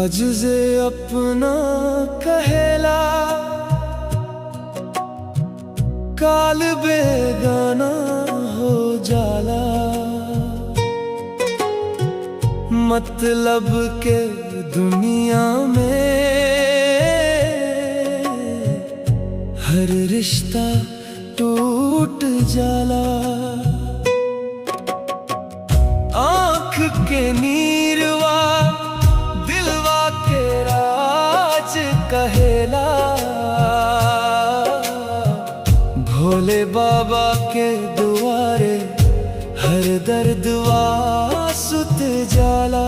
आज से अपना कहला काल बेगाना हो जाला। मतलब के दुनिया में हर रिश्ता टूट जाला। आँख के नीरवा दिलवा के राज कहेला। भोले बाबा के दुआरे हर दर्दवा सुत जाला।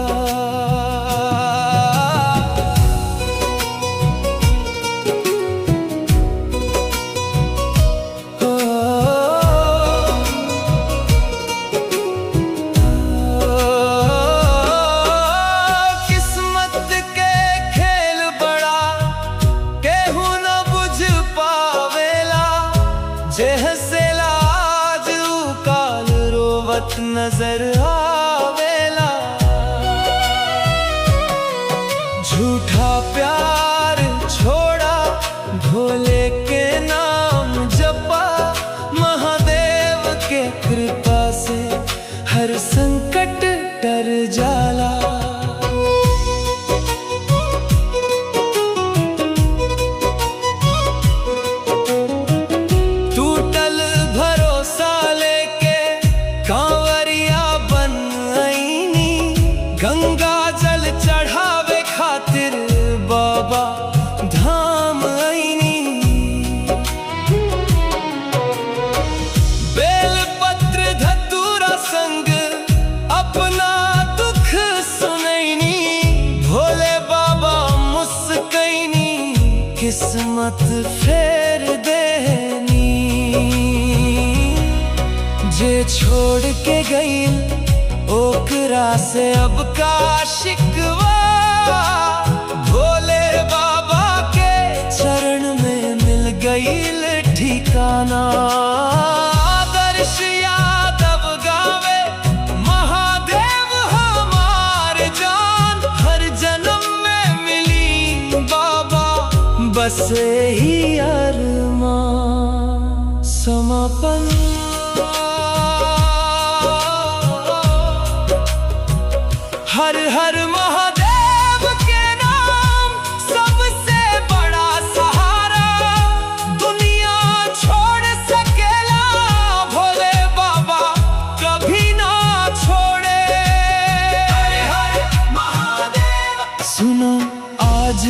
नजर आवेला झूठा प्यार छोड़ा भोले के नाम जपा। महादेव के कृपा से हर संकट डर जाला। टूटल भरोसा लेके कांवरिया बन आईनी। गंगा जल चढ़ावे खातिर बाबा धाम आईनी। बेल पत्र धतूरा संग अपना दुख सुनैनी। भोले बाबा मुस्कैनी किस्मत फेर देनी। जे छोड़ के गईल ओकरा से अब का शिकवा। भोले बाबा के चरण में मिल गईल ठिकाना। आदर्श यादव गावे महादेव हमार जान। हर जन्म में मिली बाबा बस ही अरमान। समापन हर हर महादेव के नाम सबसे बड़ा सहारा। दुनिया छोड़ सकेला भोले बाबा कभी ना छोड़े। हर हर महादेव सुनो आज